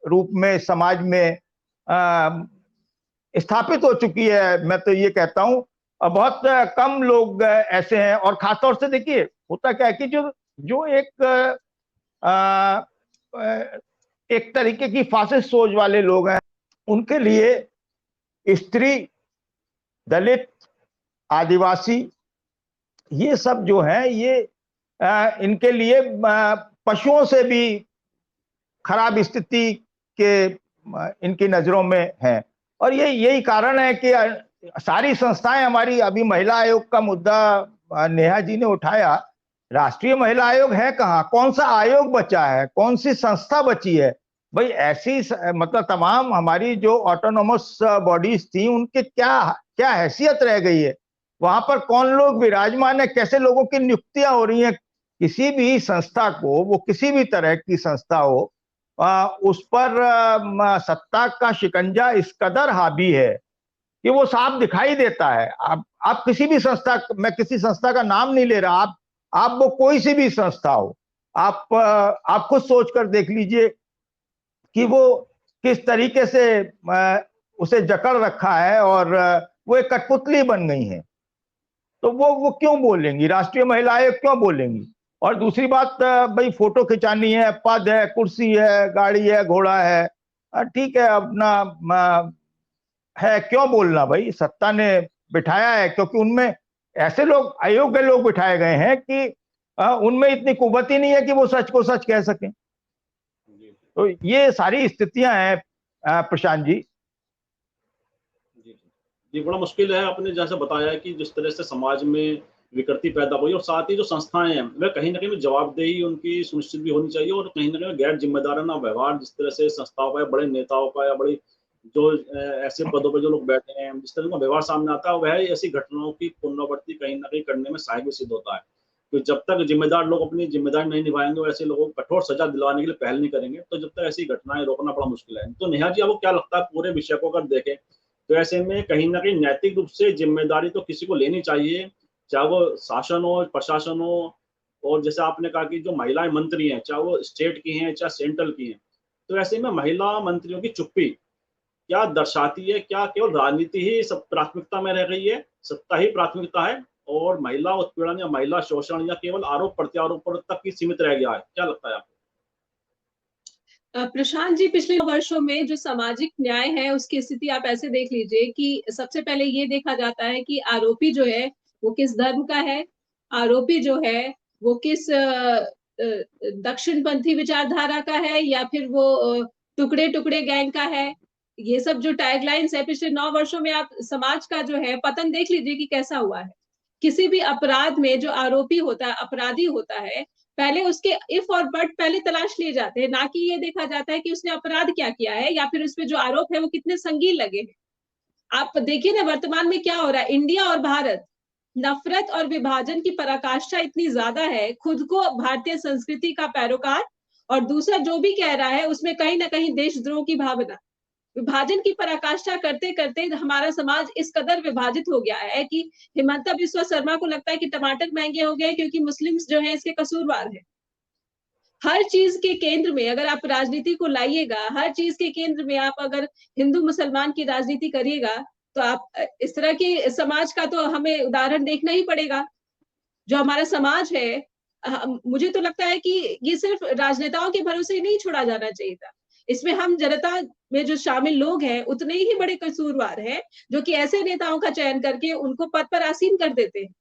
रूप में समाज में स्थापित हो चुकी है। मैं तो ये कहता हूं बहुत कम लोग ऐसे हैं। और खासतौर से देखिए होता क्या है कि जो एक तरीके की फासिस्ट सोच वाले लोग हैं, उनके लिए स्त्री, दलित, आदिवासी, ये सब जो है ये इनके लिए पशुओं से भी खराब स्थिति के इनकी नजरों में है। और यही कारण है कि सारी संस्थाएं हमारी, अभी महिला आयोग का मुद्दा नेहा जी ने उठाया, राष्ट्रीय महिला आयोग है कहाँ? कौन सा आयोग बचा है? कौन सी संस्था बची है? भाई ऐसी मतलब तमाम हमारी जो ऑटोनोमस बॉडीज थी, उनके क्या हैसियत रह गई है? वहां पर कौन लोग विराजमान है? कैसे लोगों की नियुक्तियां हो रही हैं? किसी भी संस्था को, वो किसी भी तरह की संस्था हो, उस पर सत्ता का शिकंजा इस कदर हावी है कि वो साफ दिखाई देता है। आप किसी भी संस्था, मैं किसी संस्था का नाम नहीं ले रहा, आप वो कोई सी भी संस्था हो, आप खुद सोच कर देख लीजिए कि वो किस तरीके से उसे जकड़ रखा है और वो एक कठपुतली बन गई है। तो वो क्यों बोलेंगी? राष्ट्रीय महिला आयोग क्यों बोलेंगी? और दूसरी बात, भाई फोटो खिंचानी है, पद है, कुर्सी है, गाड़ी है, घोड़ा है, ठीक है, अपना है, क्यों बोलना? भाई सत्ता ने बिठाया है, क्योंकि उनमें ऐसे लोग, अयोग्य लोग बिठाए गए हैं कि उनमें इतनी कुव्वत ही नहीं है कि वो सच को सच कह सकें। तो ये सारी स्थितियां हैं प्रशांत जी। जी, बड़ा मुश्किल है। आपने जैसे बताया कि जिस तरह से समाज में विकृति पैदा हुई, और साथ ही जो संस्थाएं हैं वह कहीं ना कहीं जवाबदेही उनकी सुनिश्चित भी होनी चाहिए, और कहीं ना कहीं गैर जिम्मेदाराना व्यवहार जिस तरह से संस्थाओं का, बड़े नेताओं का, या बड़ी जो ऐसे पदों पर जो लोग बैठे हैं, जिस तरह का व्यवहार सामने आता है, वह ऐसी घटनाओं की पुनरावृत्ति कहीं ना कहीं करने में सहायक सिद्ध होता है। तो जब तक जिम्मेदार लोग अपनी जिम्मेदारी नहीं निभाएंगे, और ऐसे लोगों को कठोर सजा दिलवाने के लिए पहल नहीं करेंगे, तो जब तक ऐसी घटनाएं रोकना बड़ा मुश्किल है। तो नेहा जी, आपको क्या लगता है पूरे विषय को अगर देखें, तो ऐसे में कहीं ना कहीं नैतिक रूप से जिम्मेदारी तो किसी को लेनी चाहिए, चाहे वो शासन हो, प्रशासन हो, और जैसे आपने कहा कि जो महिलाएं मंत्री हैं, चाहे वो स्टेट की हैं चाहे सेंट्रल की हैं, तो ऐसे में महिला मंत्रियों की चुप्पी क्या दर्शाती है? क्या केवल राजनीति ही सब प्राथमिकता में रह गई है, सत्ता ही प्राथमिकता है, और महिला उत्पीड़न या महिला शोषण या केवल आरोप प्रत्यारोप तक ही सीमित रह गया है? क्या लगता है आपको? प्रशांत जी, पिछले वर्षों में जो सामाजिक न्याय है उसकी स्थिति आप ऐसे देख लीजिए कि सबसे पहले ये देखा जाता है कि आरोपी जो है वो किस धर्म का है, आरोपी जो है वो किस दक्षिणपंथी विचारधारा का है, या फिर वो टुकड़े टुकड़े गैंग का है। ये सब जो टैगलाइंस है पिछले 9 वर्षों में, आप समाज का जो है पतन देख लीजिए कि कैसा हुआ है। किसी भी अपराध में जो आरोपी होता है, अपराधी होता है, पहले उसके इफ और बट पहले तलाश लिए जाते हैं, ना कि ये देखा जाता है कि उसने अपराध क्या किया है, या फिर उसपे जो आरोप है वो कितने संगीन लगे हैं। आप देखिए ना वर्तमान में क्या हो रहा है, इंडिया और भारत, नफरत और विभाजन की पराकाष्ठा इतनी ज्यादा है, खुद को भारतीय संस्कृति का पैरोकार और दूसरा जो भी कह रहा है उसमें कहीं ना कहीं देशद्रोह की भावना, विभाजन की पराकाष्ठा करते करते हमारा समाज इस कदर विभाजित हो गया है कि हिमंता बिस्वा शर्मा को लगता है कि टमाटर महंगे हो गए क्योंकि मुस्लिम्स जो है इसके कसूरवार है। हर चीज के केंद्र में अगर आप राजनीति को लाइएगा, हर चीज के केंद्र में आप अगर हिंदू मुसलमान की राजनीति करिएगा, तो आप इस तरह के समाज का तो हमें उदाहरण देखना ही पड़ेगा। जो हमारा समाज है, मुझे तो लगता है कि ये सिर्फ राजनेताओं के भरोसे ही नहीं छोड़ा जाना चाहिए था। इसमें हम जनता में जो शामिल लोग हैं उतने ही बड़े कसूरवार हैं, जो कि ऐसे नेताओं का चयन करके उनको पद पर आसीन कर देते हैं।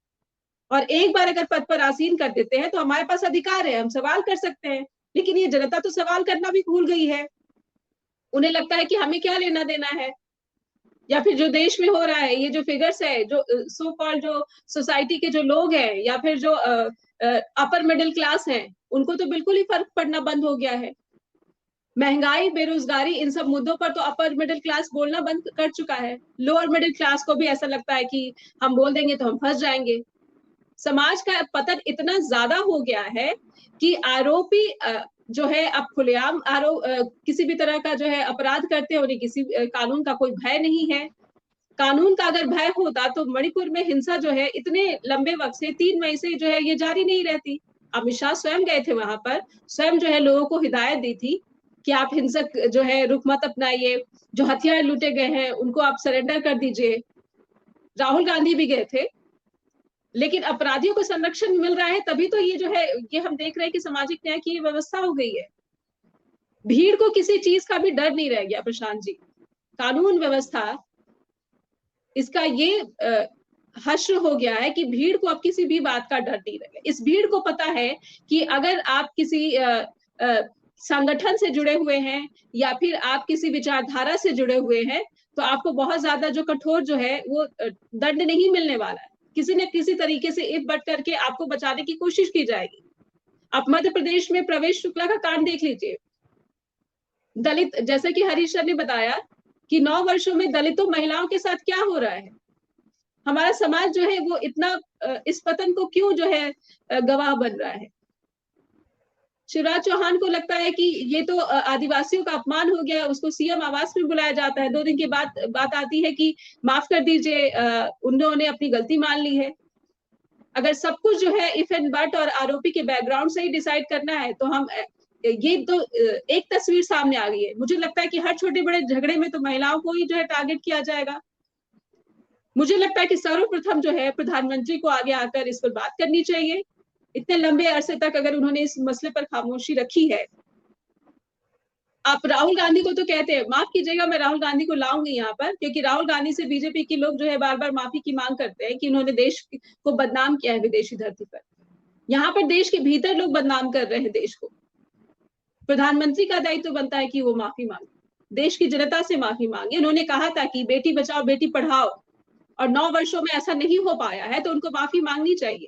और एक बार अगर पद पर आसीन कर देते हैं तो हमारे पास अधिकार है, हम सवाल कर सकते हैं। लेकिन ये जनता तो सवाल करना भी भूल गई है। उन्हें लगता है कि हमें क्या लेना देना है। या फिर जो देश में हो रहा है, ये जो फिगर्स है, जो सो कॉल्ड जो सोसाइटी के जो लोग हैं या फिर जो अपर मिडिल क्लास हैं, उनको तो बिल्कुल ही फर्क पड़ना बंद हो गया है। महंगाई, बेरोजगारी, इन सब मुद्दों पर तो अपर मिडिल क्लास बोलना बंद कर चुका है। लोअर मिडिल क्लास को भी ऐसा लगता है कि हम बोल देंगे तो हम फंस जाएंगे। समाज का पतन इतना ज्यादा हो गया है कि आरोपी जो है अब खुलेआम किसी भी तरह का जो है अपराध करते हैं, उन्हें किसी कानून का कोई भय नहीं है। कानून का अगर भय होता तो मणिपुर में हिंसा जो है इतने लंबे वक्त से 3 मई से जो है ये जारी नहीं रहती। अमित शाह स्वयं गए थे वहां पर, स्वयं जो है लोगों को हिदायत दी थी कि आप हिंसक जो है रुख मत अपनाइए, जो हथियार लूटे गए हैं उनको आप सरेंडर कर दीजिए। राहुल गांधी भी गए थे। लेकिन अपराधियों को संरक्षण मिल रहा है तभी तो ये जो है ये हम देख रहे हैं कि सामाजिक न्याय की व्यवस्था हो गई है। भीड़ को किसी चीज का भी डर नहीं रह गया प्रशांत जी। कानून व्यवस्था इसका ये हश्र हो गया है कि भीड़ को अब किसी भी बात का डर नहीं रह गया। इस भीड़ को पता है कि अगर आप किसी संगठन से जुड़े हुए हैं या फिर आप किसी विचारधारा से जुड़े हुए हैं तो आपको बहुत ज्यादा जो कठोर जो है वो दंड नहीं मिलने वाला है। किसी न किसी तरीके से इफ बट करके आपको बचाने की कोशिश की जाएगी। आप मध्य प्रदेश में प्रवेश शुक्ला का कांड देख लीजिए। दलित, जैसे कि हरीश सर ने बताया कि 9 वर्षों में दलितों महिलाओं के साथ क्या हो रहा है। हमारा समाज जो है वो इतना इस पतन को क्यों जो है गवाह बन रहा है। शिवराज चौहान को लगता है कि ये तो आदिवासियों का अपमान हो गया, उसको सीएम आवास में बुलाया जाता है। 2 दिन के बाद बात आती है कि माफ कर दीजिए, उन्होंने अपनी गलती मान ली है। अगर सब कुछ जो है इफ एंड बट और आरोपी के बैकग्राउंड से ही डिसाइड करना है तो हम ये तो एक तस्वीर सामने आ गई है। मुझे लगता है कि हर छोटे बड़े झगड़े में तो महिलाओं को ही जो है टारगेट किया जाएगा। मुझे लगता है कि सर्वप्रथम जो है प्रधानमंत्री को आगे आकर इस पर बात करनी चाहिए। इतने लंबे अरसे तक अगर उन्होंने इस मसले पर खामोशी रखी है। आप राहुल गांधी को तो कहते हैं, माफ कीजिएगा मैं राहुल गांधी को लाऊंगी यहाँ पर, क्योंकि राहुल गांधी से बीजेपी के लोग जो है बार बार माफी की मांग करते हैं कि उन्होंने देश को बदनाम किया है विदेशी धरती पर। यहाँ पर देश के भीतर लोग बदनाम कर रहे हैं देश को। प्रधानमंत्री का दायित्व बनता है कि वो माफी मांगे, देश की जनता से माफी मांगे। उन्होंने कहा था कि बेटी बचाओ बेटी पढ़ाओ, और 9 वर्षों में ऐसा नहीं हो पाया है तो उनको माफी मांगनी चाहिए।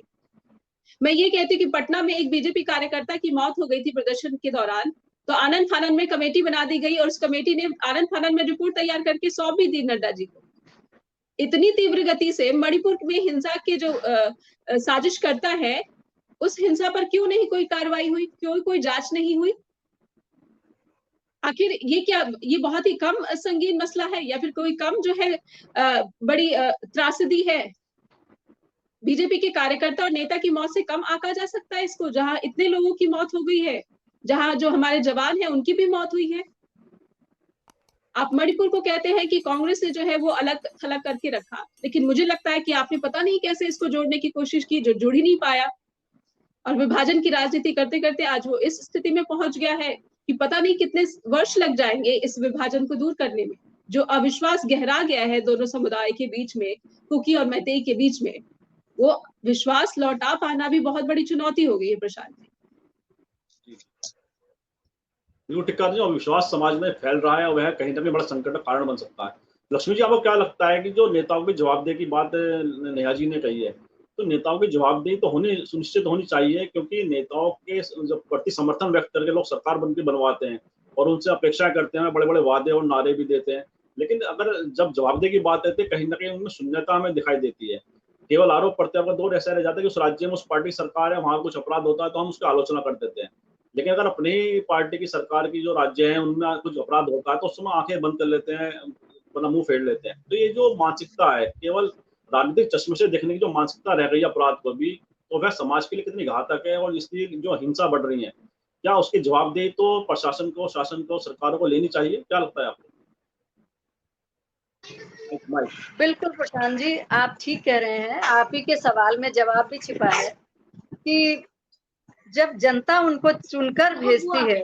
मैं ये कहती हूँ कि पटना में एक बीजेपी कार्यकर्ता की मौत हो गई थी प्रदर्शन के दौरान, तो आनंद फानन में कमेटी बना दी गई और उस कमेटी ने आनंद फानन में रिपोर्ट तैयार करके सौंप भी दी नड्डा जी को। इतनी तीव्र गति से मणिपुर में हिंसा के जो साजिश करता है, उस हिंसा पर क्यों नहीं कोई कार्रवाई हुई, क्यों कोई जांच नहीं हुई? आखिर ये क्या, ये बहुत ही कम संगीन मसला है या फिर कोई कम जो है बड़ी त्रासदी है? बीजेपी के कार्यकर्ता और नेता की मौत से कम आंका जा सकता है इसको, जहां इतने लोगों की मौत हो गई है, जहां जो हमारे जवान हैं उनकी भी मौत हुई है। आप मणिपुर को कहते हैं कि कांग्रेस ने जो है वो अलग थलग करके रखा, लेकिन मुझे लगता है कि आपने पता नहीं कैसे इसको जोड़ने की कोशिश की, जो जुड़ ही नहीं पाया। और विभाजन की राजनीति करते करते आज वो इस स्थिति में पहुंच गया है कि पता नहीं कितने वर्ष लग जाएंगे इस विभाजन को दूर करने में। जो अविश्वास गहरा गया है दोनों समुदाय के बीच में, कुकी और मैतेई के बीच में, वो विश्वास लौटा पाना भी बहुत बड़ी चुनौती हो गई है प्रशांत जी। बिल्कुल ठीक कहा, जो अविश्वास समाज में फैल रहा है वह कहीं ना कहीं बड़ा संकट का कारण बन सकता है। लक्ष्मी जी, आपको क्या लगता है कि जो नेताओं की जवाबदेही की बात नेहा जी ने कही है, तो नेताओं की जवाबदेही तो होनी सुनिश्चित होनी चाहिए, क्योंकि नेताओं के जब प्रति समर्थन व्यक्त करके लोग सरकार बनकर बनवाते हैं और उनसे अपेक्षा करते हैं, बड़े बड़े वादे और नारे भी देते हैं, लेकिन अगर जब जवाबदेही की बात आती है कहीं ना कहीं उनमें शून्यता हमें दिखाई देती है। केवल आरोप प्रत्यारोप का दौर ऐसा रह जाता है कि उस राज्य में उस पार्टी सरकार है, वहां कुछ अपराध होता है तो हम उसकी आलोचना कर देते हैं, लेकिन अगर अपनी ही पार्टी की सरकार की जो राज्य हैं उनमें कुछ अपराध होता है तो उस समय आंखें बंद कर लेते हैं, अपना मुंह फेर लेते हैं। तो ये जो मानसिकता है, केवल राजनीतिक चश्मे से देखने की जो मानसिकता रह गई है अपराध को भी, तो वह समाज के लिए कितनी घातक है। और इसकी जो हिंसा बढ़ रही है, क्या उसकी जवाबदेही तो प्रशासन को, शासन को, सरकारों को लेनी चाहिए? क्या लगता है आपको? बिल्कुल प्रशांत जी, आप ठीक कह रहे हैं। आप ही के सवाल में जवाब भी छिपा है कि जब जनता उनको चुनकर भेजती है,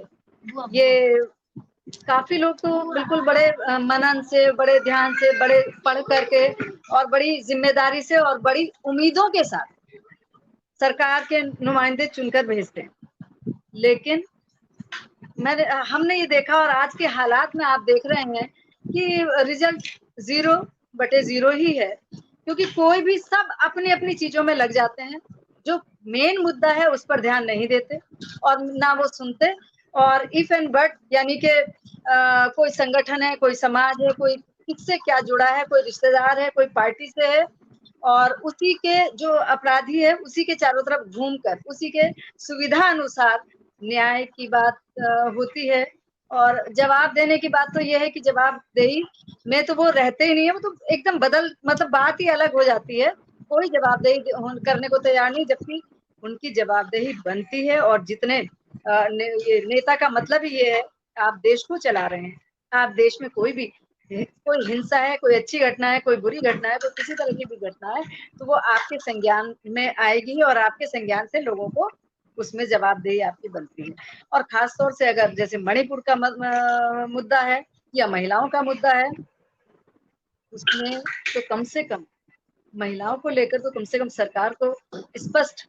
ये काफी लोग तो बिल्कुल बड़े मनन से, बड़े ध्यान से, बड़े पढ़ करके और बड़ी जिम्मेदारी से और बड़ी उम्मीदों के साथ सरकार के नुमाइंदे चुनकर भेजते हैं। लेकिन हमने ये देखा और आज के हालात में आप देख रहे हैं कि रिजल्ट 0/0 ही है, क्योंकि कोई भी सब अपनी अपनी चीजों में लग जाते हैं। जो मेन मुद्दा है उस पर ध्यान नहीं देते और ना वो सुनते। और इफ एंड बट, यानी कि कोई संगठन है, कोई समाज है, कोई किससे क्या जुड़ा है, कोई रिश्तेदार है, कोई पार्टी से है, और उसी के जो अपराधी है उसी के चारों तरफ घूमकर उसी के सुविधा अनुसार न्याय की बात होती है। और जवाब देने की बात तो यह है कि जवाबदेही में तो वो रहते ही नहीं है, वो तो एकदम मतलब बात ही अलग हो जाती है। कोई जवाबदेही करने को तैयार नहीं, जबकि उनकी जवाबदेही बनती है। और जितने ये नेता का मतलब ही ये है, आप देश को चला रहे हैं, आप देश में कोई हिंसा है, कोई अच्छी घटना है, कोई बुरी घटना है, कोई किसी तरह की भी घटना है, तो वो आपके संज्ञान में आएगी और आपके संज्ञान से लोगों को उसमें जवाबदेही आपकी बनती है। और खास तौर से अगर जैसे मणिपुर का मुद्दा है या महिलाओं का मुद्दा है, उसमें तो कम से कम महिलाओं को लेकर तो कम से कम सरकार को स्पष्ट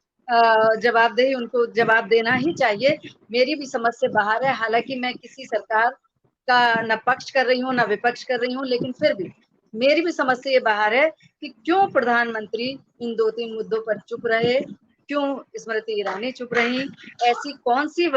जवाबदेही, उनको जवाब देना ही चाहिए। मेरी भी समझ से बाहर है, हालांकि मैं किसी सरकार का न पक्ष कर रही हूँ न विपक्ष कर रही हूँ, लेकिन फिर भी मेरी भी समझ से ये बाहर है कि क्यों प्रधानमंत्री इन 2-3 मुद्दों पर चुप रहे, क्यों स्मृति ईरानी चुप रही। ऐसी कौन सी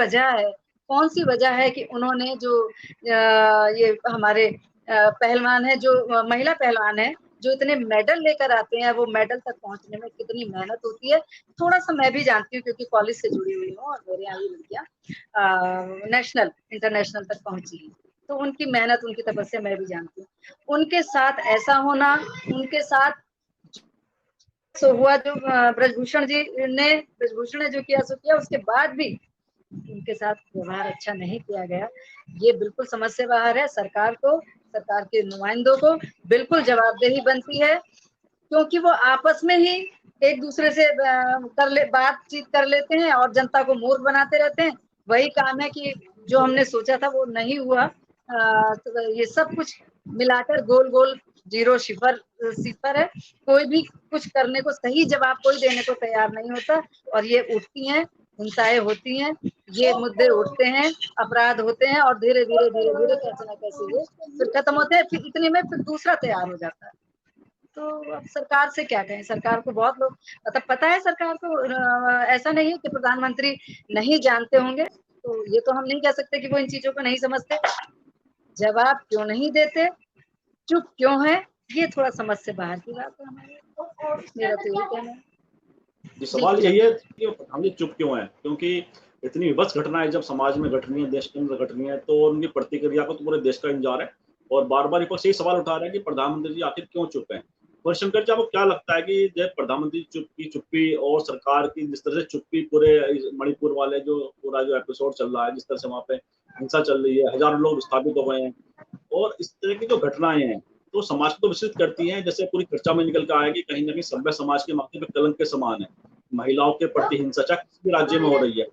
वजह है कि उन्होंने जो ये हमारे पहलवान है, जो महिला पहलवान है, जो इतने मेडल लेकर आते हैं, वो मेडल तक पहुंचने में कितनी मेहनत होती है। थोड़ा सा मैं भी जानती हूँ क्योंकि कॉलेज से जुड़ी हुई हूँ और मेरे यहाँ ये लड़कियां नेशनल इंटरनेशनल तक पहुंची हैं, तो उनकी मेहनत, उनकी तपस्या मैं भी जानती हूँ। उनके साथ ऐसा होना, उनके साथ हुआ जो ब्रजभूषण ने जो किया सो किया, उसके बाद भी उनके साथ व्यवहार अच्छा नहीं किया गया, ये बिल्कुल समझ से बाहर है। सरकार के नुमाइंदों को बिल्कुल जवाबदेही बनती है, क्योंकि वो आपस में ही एक दूसरे से बातचीत कर लेते हैं और जनता को मूर्ख बनाते रहते हैं। वही काम है कि जो हमने सोचा था वो नहीं हुआ। तो ये सब कुछ मिलाकर गोल गोल 0 सिफर है। कोई भी कुछ करने को, सही जवाब कोई देने को तैयार नहीं होता, और ये उठती हैं, हिंसाएं होती हैं, ये मुद्दे उठते हैं, अपराध होते हैं, और धीरे धीरे कैसे ना कैसे ये फिर खत्म होते हैं। फिर इतने में फिर दूसरा तैयार हो जाता है। तो अब सरकार से क्या कहें, सरकार को बहुत लोग मतलब पता है, सरकार को ऐसा नहीं है कि प्रधानमंत्री नहीं जानते होंगे, तो ये तो हम नहीं कह सकते कि वो इन चीजों को नहीं समझते। जवाब क्यों नहीं देते, चुप क्यों है, ये थोड़ा समझ से बाहर की बात है हमारे। मेरा तो यही कहना है। जी, सवाल यही है कि हम ये चुप क्यों है, क्योंकि इतनी विभत्स घटनाएं जब समाज में घट रही है, देश के अंदर घट रही है, तो उनकी प्रतिक्रिया को तो पूरे देश का इंतजार है। और बार बार विपक्ष यही सवाल उठा रहा है कि प्रधानमंत्री जी आखिर क्यों चुप है। और शंकर जी, आपको क्या लगता है कि जब प्रधानमंत्री चुप्पी और सरकार की जिस तरह से चुप्पी, पूरे मणिपुर वाले जो पूरा जो एपिसोड चल रहा है, जिस तरह से वहाँ पे हिंसा चल रही है, हजारों लोग विस्थापित हो गए हैं, और इस तरह की जो घटनाएं हैं तो समाज को विचलित करती हैं। जैसे पूरी चर्चा में निकल कर आया कि कहीं ना कहीं सभ्य समाज के माथे पे कलंक के समान है महिलाओं के प्रति हिंसा, चाहे किसी भी राज्य में हो रही है।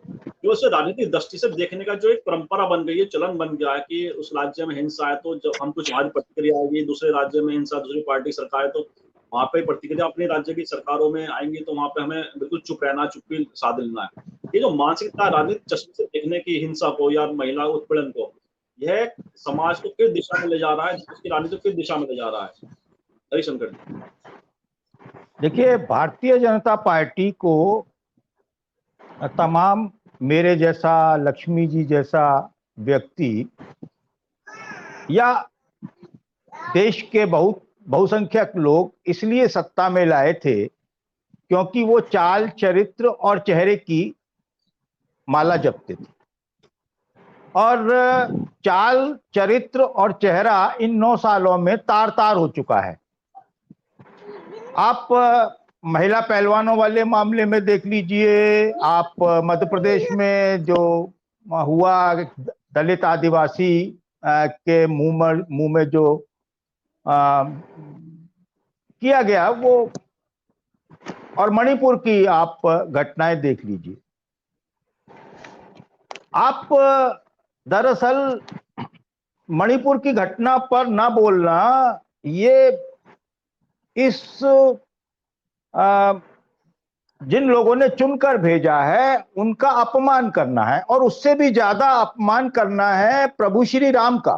जो उसे राजनीतिक दृष्टि से देखने का जो एक परंपरा बन गई है, चलन बन गया है कि उस राज्य में हिंसा है तो जब हम कुछ हमारी प्रतिक्रिया आएगी, दूसरे राज्य में हिंसा, दूसरी पार्टी सरकार है तो वहाँ पे प्रतिक्रिया अपने राज्य की सरकारों में आएंगी, तो वहाँ पे हमें बिल्कुल चुप रहना, चुप्पी साध लेना है। ये जो मानसिकता राजनीतिक चश्मे से देखने की हिंसा को या महिला उत्पीड़न को, यह समाज को किस दिशा में ले जा रहा है, उसकी राजनीति को किस दिशा में ले जा रहा है? हरिशंकर जी, देखिए, भारतीय जनता पार्टी को तमाम मेरे जैसा, लक्ष्मी जी जैसा व्यक्ति या देश के बहुसंख्यक लोग इसलिए सत्ता में लाए थे क्योंकि वो चाल, चरित्र और चेहरे की माला जपते थे। और चाल, चरित्र और चेहरा इन 9 सालों में तार तार हो चुका है। आप महिला पहलवानों वाले मामले में देख लीजिए, आप मध्य प्रदेश में जो हुआ दलित आदिवासी के मुंह में जो किया गया वो, और मणिपुर की आप घटनाएं देख लीजिए। आप दरअसल मणिपुर की घटना पर ना बोलना, ये इस जिन लोगों ने चुनकर भेजा है उनका अपमान करना है, और उससे भी ज्यादा अपमान करना है प्रभु श्री राम का।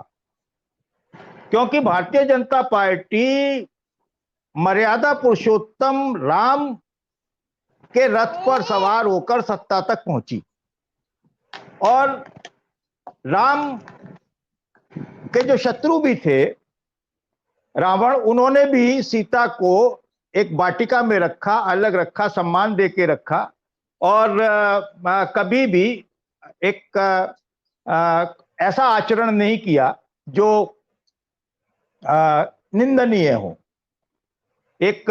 क्योंकि भारतीय जनता पार्टी मर्यादा पुरुषोत्तम राम के रथ पर सवार होकर सत्ता तक पहुंची, और राम के जो शत्रु भी थे रावण, उन्होंने भी सीता को एक वाटिका में रखा, अलग रखा, सम्मान दे के रखा, और कभी भी एक ऐसा आचरण नहीं किया जो निंदनीय हो। एक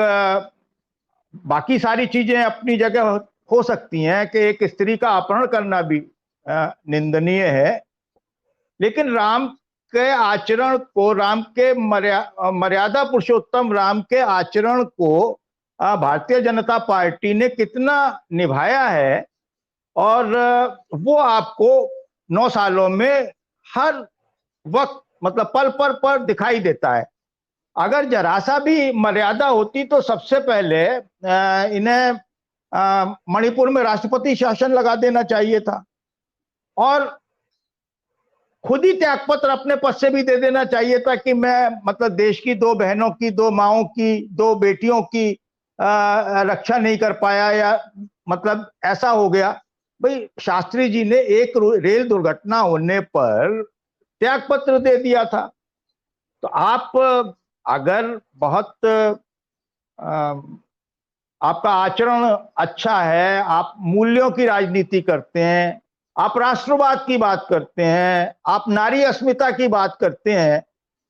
बाकी सारी चीजें अपनी जगह हो सकती हैं कि एक स्त्री का अपहरण करना भी निंदनीय है, लेकिन राम के आचरण को, राम के मर्यादा पुरुषोत्तम राम के आचरण को भारतीय जनता पार्टी ने कितना निभाया है, और वो आपको 9 सालों में हर वक्त, मतलब पल पर दिखाई देता है। अगर जरा सा भी मर्यादा होती तो सबसे पहले इन्हें मणिपुर में राष्ट्रपति शासन लगा देना चाहिए था, और खुद ही त्यागपत्र अपने पद से भी दे देना चाहिए था कि मैं, मतलब देश की 2 बहनों की, 2 माओं की, 2 बेटियों की रक्षा नहीं कर पाया, या मतलब ऐसा हो गया। भाई शास्त्री जी ने एक रेल दुर्घटना होने पर त्यागपत्र दे दिया था। तो आप अगर बहुत आपका आचरण अच्छा है, आप मूल्यों की राजनीति करते हैं, आप राष्ट्रवाद की बात करते हैं, आप नारी अस्मिता की बात करते हैं,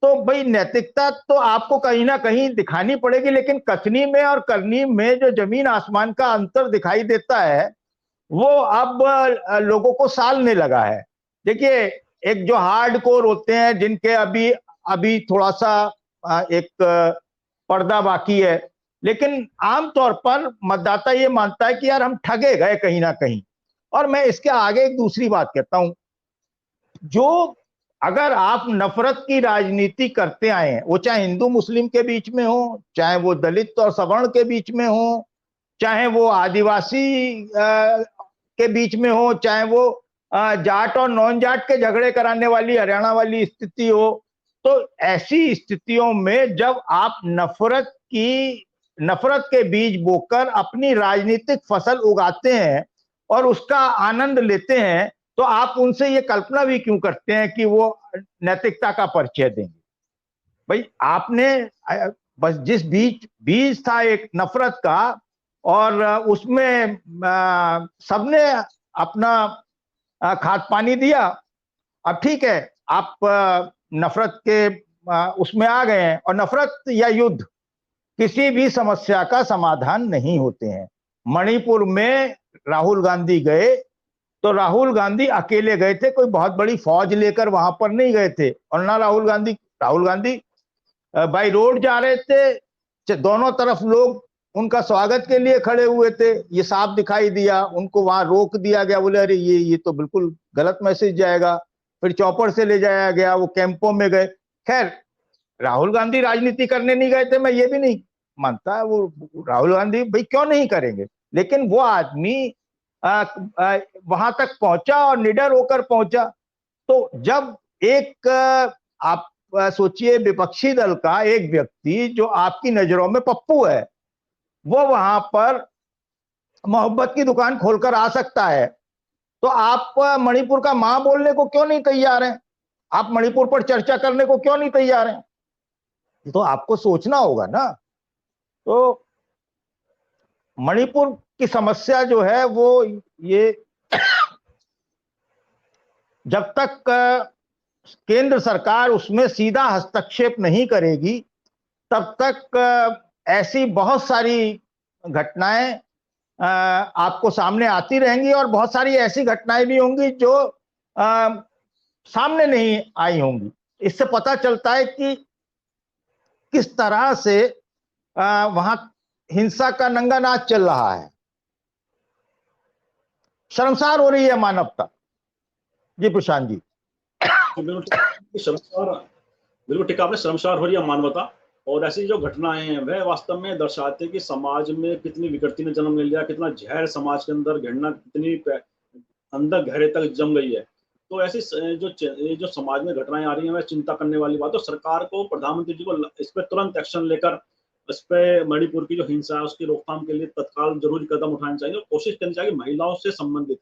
तो भाई नैतिकता तो आपको कहीं ना कहीं दिखानी पड़ेगी, लेकिन कथनी में और करनी में जो जमीन आसमान का अंतर दिखाई देता है वो अब लोगों को सालने लगा है। देखिए, एक जो हार्डकोर होते हैं, जिनके अभी थोड़ा सा एक पर्दा बाकी है, लेकिन आमतौर पर मतदाता ये मानता है कि यार हम ठगे गए कहीं ना कहीं। और मैं इसके आगे एक दूसरी बात कहता हूं, जो अगर आप नफरत की राजनीति करते आए हैं, वो चाहे हिंदू मुस्लिम के बीच में हो, चाहे वो दलित और सवर्ण के बीच में हो, चाहे वो आदिवासी के बीच में हो, चाहे वो जाट और नॉन जाट के झगड़े कराने वाली हरियाणा वाली स्थिति हो, तो ऐसी स्थितियों में जब आप नफरत के बीज बोकर अपनी राजनीतिक फसल उगाते हैं और उसका आनंद लेते हैं, तो आप उनसे ये कल्पना भी क्यों करते हैं कि वो नैतिकता का परिचय देंगे? भाई आपने बस जिस बीज था एक नफरत का, और उसमें सबने अपना खाद पानी दिया। अब ठीक है, आप नफरत के उसमें आ गए हैं, और नफरत या युद्ध किसी भी समस्या का समाधान नहीं होते हैं। मणिपुर में राहुल गांधी गए तो राहुल गांधी अकेले गए थे, कोई बहुत बड़ी फौज लेकर वहां पर नहीं गए थे। और ना राहुल गांधी बाई रोड जा रहे थे, दोनों तरफ लोग उनका स्वागत के लिए खड़े हुए थे, ये साफ दिखाई दिया। उनको वहां रोक दिया गया, बोले अरे ये तो बिल्कुल गलत मैसेज जाएगा। फिर चौपर से ले जाया गया, वो कैंपों में गए। खैर, राहुल गांधी राजनीति करने नहीं गए थे, मैं ये भी नहीं मानता। वो राहुल गांधी भाई क्यों नहीं करेंगे, लेकिन वो आदमी वहां तक पहुंचा और निडर होकर पहुंचा। तो जब एक आप सोचिए, विपक्षी दल का एक व्यक्ति जो आपकी नजरों में पप्पू है, वो वहां पर मोहब्बत की दुकान खोलकर आ सकता है, तो आप मणिपुर का मां बोलने को क्यों नहीं तैयार हैं? आप मणिपुर पर चर्चा करने को क्यों नहीं तैयार हैं? तो आपको सोचना होगा ना। तो मणिपुर की समस्या जो है वो ये जब तक केंद्र सरकार उसमें सीधा हस्तक्षेप नहीं करेगी, तब तक ऐसी बहुत सारी घटनाएं आपको सामने आती रहेंगी, और बहुत सारी ऐसी घटनाएं भी होंगी जो सामने नहीं आई होंगी। इससे पता चलता है कि किस तरह से वहां हिंसा का नंगा नाच चल रहा है। शर्मसार हो रही है मानवता। जी प्रशांत जी। बिल्कुल ठीक, आपने शर्मसार हो रही है मानवता। और ऐसी जो घटनाएं हैं वह वास्तव में दर्शाते हैं कि समाज में कितनी विकृति ने जन्म ले लिया, कितना जहर समाज के अंदर घृणा कितनी अंदर गहरे तक जम गई है। तो ऐसी जो समाज में घटनाएं आ रही हैं वह चिंता करने वाली बात है। तो सरकार को, प्रधानमंत्री जी को इस पर तुरंत एक्शन लेकर इस पे मणिपुर की जो हिंसा है उसकी रोकथाम के लिए तत्काल जरूरी कदम उठाने चाहिए और कोशिश करनी चाहिए महिलाओं से संबंधित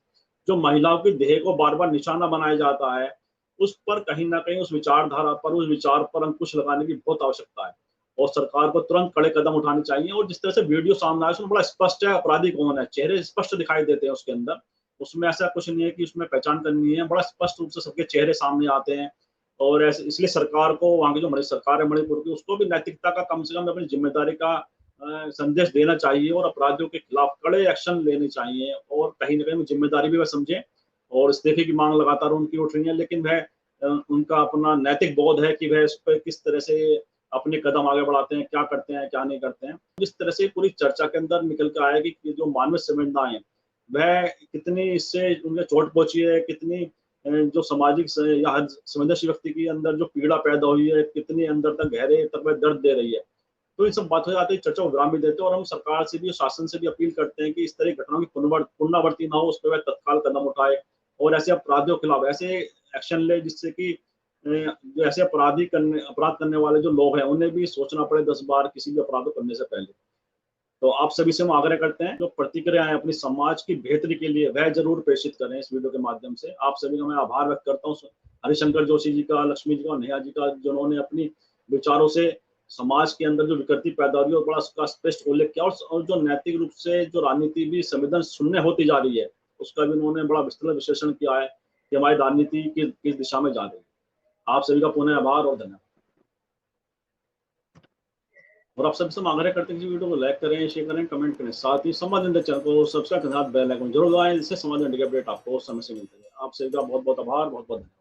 जो महिलाओं की देह को बार बार निशाना बनाया जाता है उस पर कहीं ना कहीं उस विचारधारा पर, उस विचार पर अंकुश लगाने की बहुत आवश्यकता है और सरकार को तुरंत कड़े कदम उठाने चाहिए। और जिस तरह से वीडियो सामने आया उसमें बड़ा स्पष्ट है अपराधी कौन है, चेहरे स्पष्ट दिखाई देते हैं उसके अंदर, उसमें ऐसा कुछ नहीं है कि उसमें पहचान करनी है, बड़ा स्पष्ट रूप से सबके चेहरे सामने आते हैं। और ऐसे इसलिए सरकार को, वहां की जो सरकार है मणिपुर की, उसको भी नैतिकता का कम से कम अपनी जिम्मेदारी का संदेश देना चाहिए और अपराधियों के खिलाफ कड़े एक्शन लेने चाहिए और कहीं ना कहीं जिम्मेदारी भी वह समझे। और इस्तीफे की मांग लगातार उनकी उठ रही है, लेकिन वह उनका अपना नैतिक बोध है कि वह इस पर किस तरह से अपने कदम आगे बढ़ाते हैं, क्या करते हैं क्या नहीं करते हैं। जिस तरह से पूरी चर्चा के अंदर निकल कर आया कि जो मानवीय संवेदनाएं हैं वह कितनी इससे उनके चोट पहुंची है, कितनी जो सामाजिक या संवेदनशील व्यक्ति के अंदर जो पीड़ा पैदा हुई है, कितनी अंदर तक गहरे तक वह दर्द दे रही है। तो इन सब बातों से आते ही चर्चा को विराम भी देते हैं और हम सरकार से भी, शासन से भी अपील करते हैं कि इस तरह की घटनाओं की पुनरावृत्ति ना हो, उस पर वह तत्काल कदम उठाए और ऐसे अपराधियों के खिलाफ ऐसे एक्शन ले जिससे कि जो ऐसे अपराध करने वाले जो लोग हैं उन्हें भी सोचना पड़े 10 बार किसी भी अपराध को करने से पहले। तो आप सभी से हम आग्रह करते हैं जो प्रतिक्रियाएं अपनी समाज की बेहतरी के लिए वह जरूर प्रेषित करें इस वीडियो के माध्यम से। आप सभी का मैं आभार व्यक्त करता हूँ, हरिशंकर जोशी जी का, लक्ष्मी जी का, नेहा जी का, जिन्होंने अपनी विचारों से समाज के अंदर जो विकृति पैदा हो रही है और बड़ा उसका स्पष्ट उल्लेख किया और जो नैतिक रूप से जो राजनीति भी संवेदन शून्य होती जा रही है उसका भी उन्होंने बड़ा विस्तृत विश्लेषण किया है कि हमारी राजनीति किस दिशा में जा रही है। आप सभी का पुनः आभार और धन्यवाद। और आप सबसे हम आग्रह करते हैं कि वीडियो को लाइक करें, शेयर करें, कमेंट करें, साथ ही संवाद इंडिया चैनल को सब्सक्राइब के साथ बेल आइकन जरूर दबाएं जिससे संवाद इंडिया अपडेट आपको समय से मिलते हैं। आप सभी का बहुत बहुत आभार, बहुत बहुत धन्यवाद।